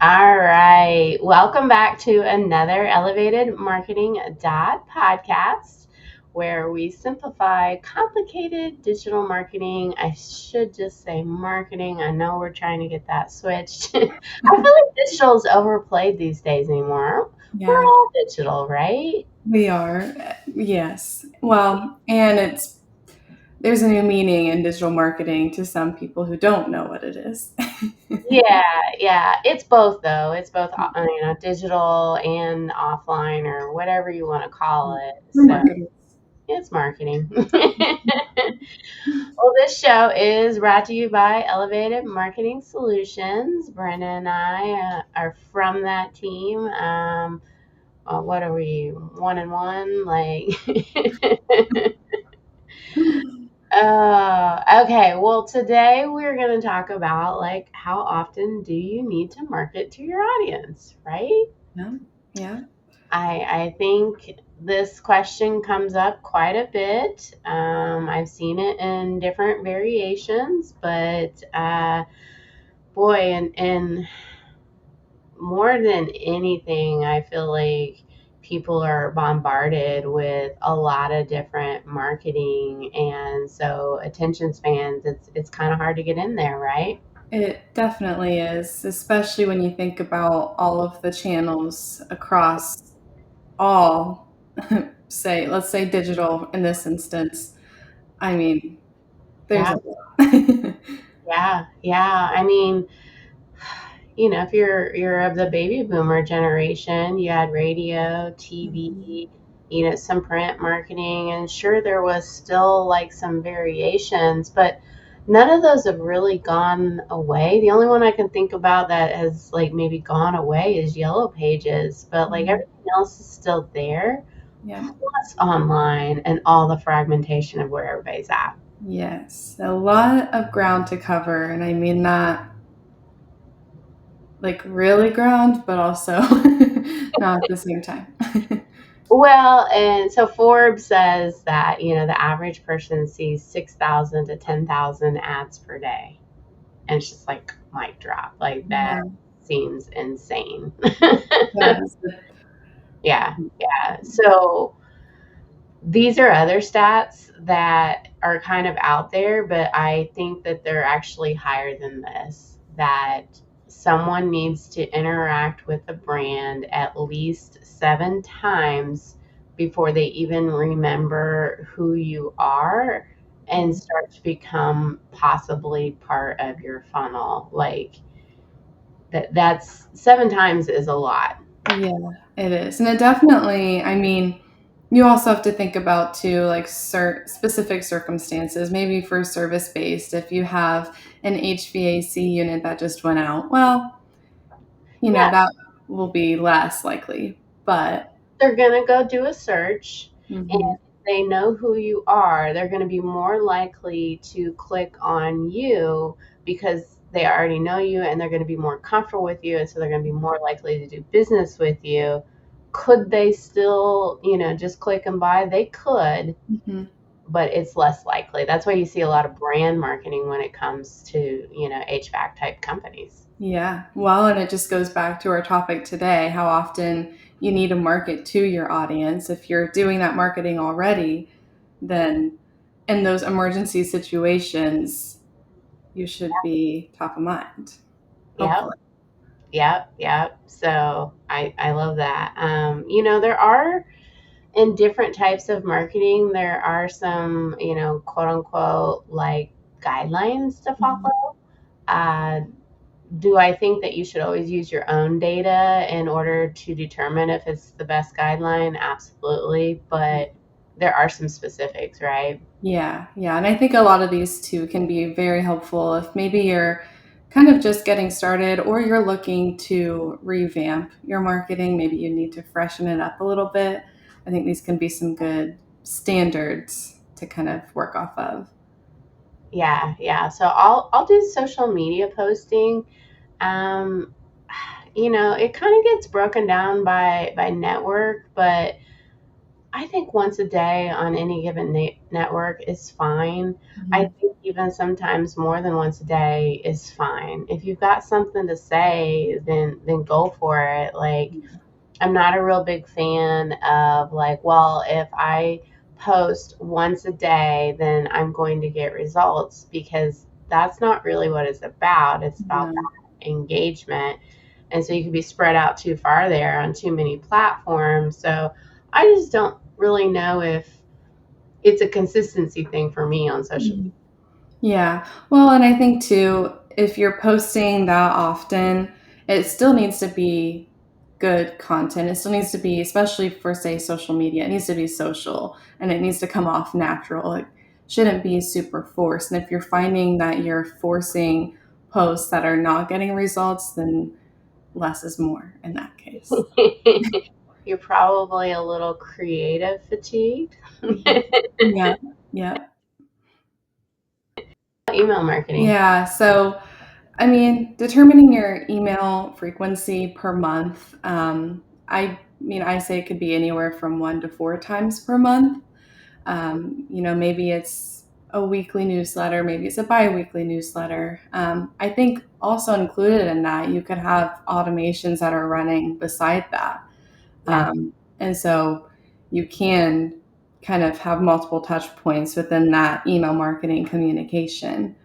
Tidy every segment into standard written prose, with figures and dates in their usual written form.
All right. Welcome back to another Elevated Marketing Dot podcast where we simplify complicated digital marketing. I should just say marketing. I know we're trying to get that switched. I feel like digital is overplayed these days anymore. We're Yeah, all digital, right? we are. Yes. Well, and there's a new meaning in digital marketing to some people who don't know what it is. Yeah, yeah. It's both though. It's both, digital and offline or whatever you want to call it. We're So marketers. it's marketing. Well, this show is brought to you by Elevated Marketing Solutions. Brenda and I are from that team. What are we? One and one? Like, okay. Well, today we're going to talk about like how often do you need to market to your audience, right? Yeah. Yeah. I think this question comes up quite a bit. I've seen it in different variations, but boy, and more than anything, I feel like people are bombarded with a lot of different marketing, and so attention spans. It's kind of hard to get in there, right? It definitely is, especially when you think about all of the channels across all, let's say digital in this instance. I mean, there's Yeah, a lot. yeah. I mean, if you're of the baby boomer generation, you had radio, Mhm. TV, some print marketing, and sure there was still like some variations, but none of those have really gone away. The only one I can think about that has like maybe gone away is Yellow Pages, but like Yeah. everything else is still there, Yeah. plus online and all the fragmentation of where everybody's at. Yes. A lot of ground to cover, and I mean that like really ground, but also not at the same time. Well, and so Forbes says that, the average person sees 6,000 to 10,000 ads per day. And it's just like mic drop. Like that Yeah, seems insane. yes. Yeah, yeah. So these are other stats that are kind of out there, but I think that they're actually higher than this. That someone needs to interact with the brand at least 7 times before they even remember who you are and start to become possibly part of your funnel. Like that's 7 times is a lot. Yeah, it is. And it definitely, I mean, you also have to think about too, like specific circumstances. Maybe for service based, if you have an HVAC unit that just went out, well, Yeah, that will be less likely. But they're going to go do a search, and mhm, if they know who you are, they're going to be more likely to click on you because they already know you and they're going to be more comfortable with you, and so they're going to be more likely to do business with you. Could they still, just click and buy? They could, mhm. but it's less likely. That's why you see a lot of brand marketing when it comes to, HVAC type companies. Yeah. Well, and it just goes back to our topic today, how often you need to market to your audience. If you're doing that marketing already, then in those emergency situations, you should be top of mind, Yep. hopefully. Yep, yep. So I love that. There are in different types of marketing, there are some, quote unquote, like guidelines to Mhm. follow. Uh, do I think that you should always use your own data in order to determine if it's the best guideline? Absolutely. But there are some specifics, right? Yeah, yeah. And I think a lot of these too can be very helpful if maybe you're kind of just getting started or you're looking to revamp your marketing. Maybe you need to freshen it up a little bit. I think these can be some good standards to kind of work off of. Yeah, yeah. So I'll do social media posting. Um, it kind of gets broken down by network, but I think once a day on any given network is fine. I Mhm. think even sometimes more than once a day is fine. If you've got something to say, then go for it. Like, I'm not a real big fan of like, well, if I post once a day, then I'm going to get results, because that's not really what it's about. It's about Yeah. that engagement. And so you can be spread out too far there on too many platforms. So I just don't really know if it's a consistency thing for me on social media. Mhm. Yeah. Well, and I think too, if you're posting that often, it still needs to be good content. It still needs to be, especially for, say, social media, it needs to be social and it needs to come off natural. It shouldn't be super forced. And if you're finding that you're forcing posts that are not getting results, then less is more in that case. You're probably a little creative fatigued. Mhm. Yeah. Yeah. Email marketing. Yeah. So, I mean, determining your email frequency per month, I say it could be anywhere from 1 to 4 times per month. Maybe it's a weekly newsletter, maybe it's a bi-weekly newsletter. I think also included in that, you could have automations that are running beside that. Yeah. And so you can kind of have multiple touch points within that email marketing communication.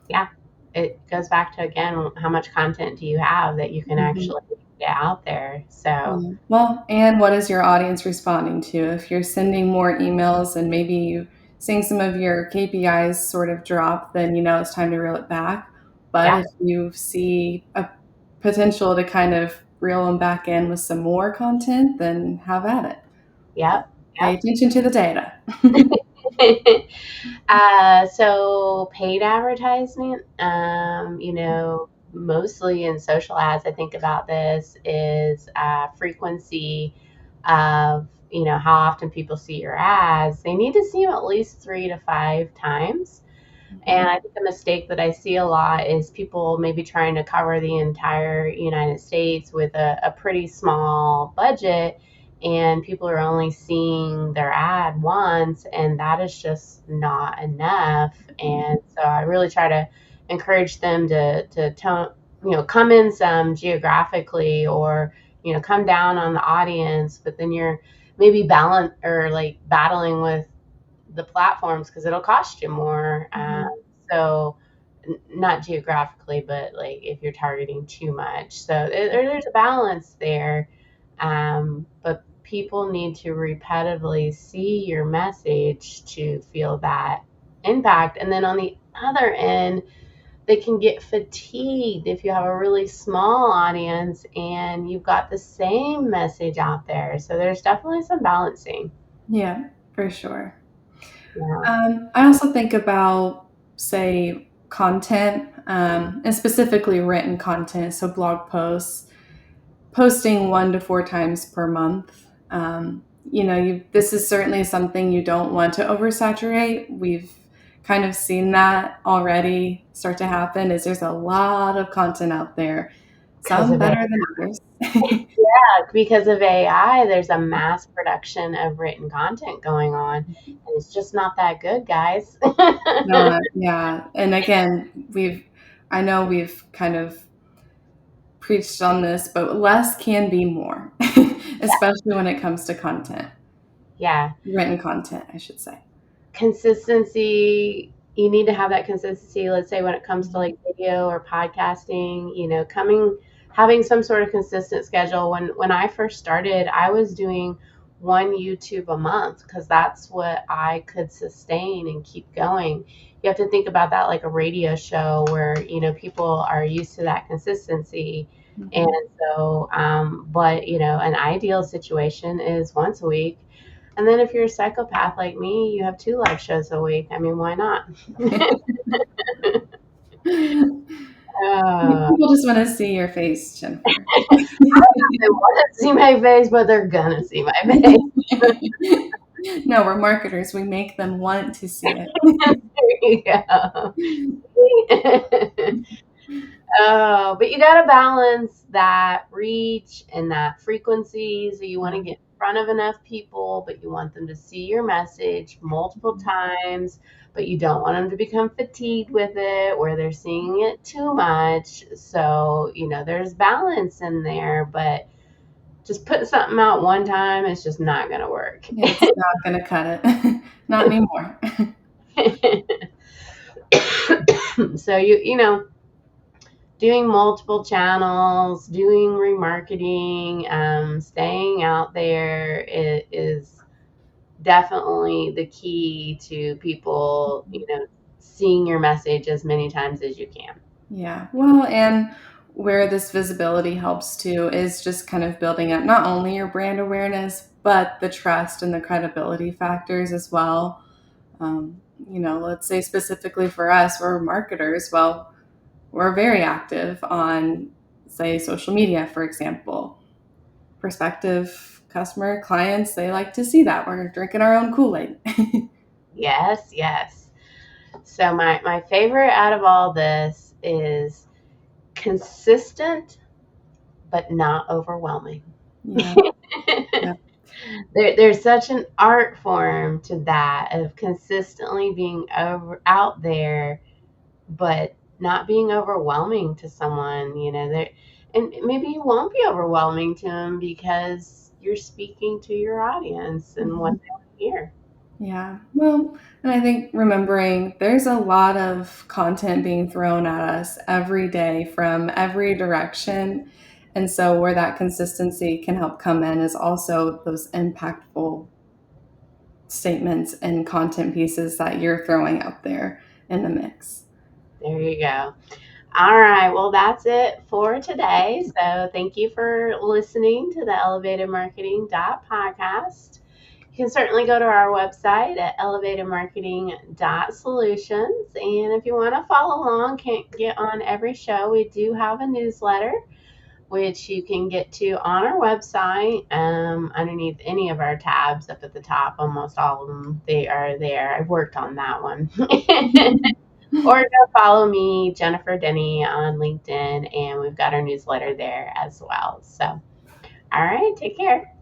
Yeah. It goes back to, again, how much content do you have that you can Mhm. actually get out there? So, Yeah. Well, and what is your audience responding to? If you're sending more emails and maybe you seeing some of your KPIs sort of drop, then you know it's time to reel it back. But yeah. if you see a potential to kind of reel them back in with some more content, then have at it. Yep. Pay attention to the data. Yep. So paid advertisement, mostly in social ads, I think about this is frequency of, how often people see your ads. They need to see them at least 3 to 5 times. And Mhm. I think the mistake that I see a lot is people maybe trying to cover the entire United States with a pretty small budget, and people are only seeing their ad once, and that is just not enough. And so I really try to encourage them to tone, come in some geographically, or come down on the audience, but then you're maybe balance or like battling with the platforms because it'll cost you more. Mhm. So not geographically, but like if you're targeting too much. So there's a balance there. But people need to repetitively see your message to feel that impact. And then on the other end, they can get fatigued if you have a really small audience and you've got the same message out there. So there's definitely some balancing. Yeah, for sure. Yeah. I also think about, say, content, and specifically written content, so blog posts, posting 1 to 4 times per month. This is certainly something you don't want to oversaturate. We've kind of seen that already start to happen. Is there's a lot of content out there, Because some of better than others. because of AI, there's a mass production of written content going on, and it's just not that good, guys. Yeah, and again, I know we've kind of preached on this, but less can be more, especially when it comes to content, Yeah, written content, I should say. consistency. You need to have that consistency. Let's say when it comes to Mhm. like video or podcasting, having some sort of consistent schedule. When I first started, I was doing one YouTube a month because that's what I could sustain and keep going. You have to think about that like a radio show where people are used to that consistency. And Mhm. so, but an ideal situation is once a week. And then if you're a psychopath like me, you have two live shows a week. I mean, why not? uh, People just want to see your face, Jennifer. they want to see my face, but they're gonna see my face. No, we're marketers. We make them want to see it. There you go. But you got to balance that reach and that frequency. So you want to Yeah. get in front of enough people, but you want them to see your message multiple times, but you don't want them to become fatigued with it where they're seeing it too much. So, there's balance in there, but just putting something out one time is just not going to work. It's not going to cut it. Not anymore. So, doing multiple channels, doing remarketing, staying out there is definitely the key to people, seeing your message as many times as you can. Yeah. Well, and where this visibility helps too is just kind of building up not only your brand awareness, but the trust and the credibility factors as well. Let's say specifically for us, we're marketers. Well, we're very active on, say, social media, for example. Prospective customer clients, they like to see that we're drinking our own Kool-Aid. Yes, yes. So my favorite out of all this is consistent but not overwhelming. Yeah. Yeah. There's such an art form to that of consistently being out there, but not being overwhelming to someone. And maybe you won't be overwhelming to them because you're speaking to your audience and what they want to hear. Yeah. Well, and I think remembering there's a lot of content being thrown at us every day from every direction. And so, where that consistency can help come in is also those impactful statements and content pieces that you're throwing out there in the mix. There you go. All right. Well, that's it for today. So thank you for listening to the Elevated Marketing podcast. You can certainly go to our website at elevatedmarketing.solutions. And if you want to follow along, can't get on every show, we do have a newsletter, which you can get to on our website, underneath any of our tabs up at the top. Almost all of them, they are there. I've worked on that one. Or go follow me, Jennifer Denny, on LinkedIn, and we've got our newsletter there as well. So, all right, take care.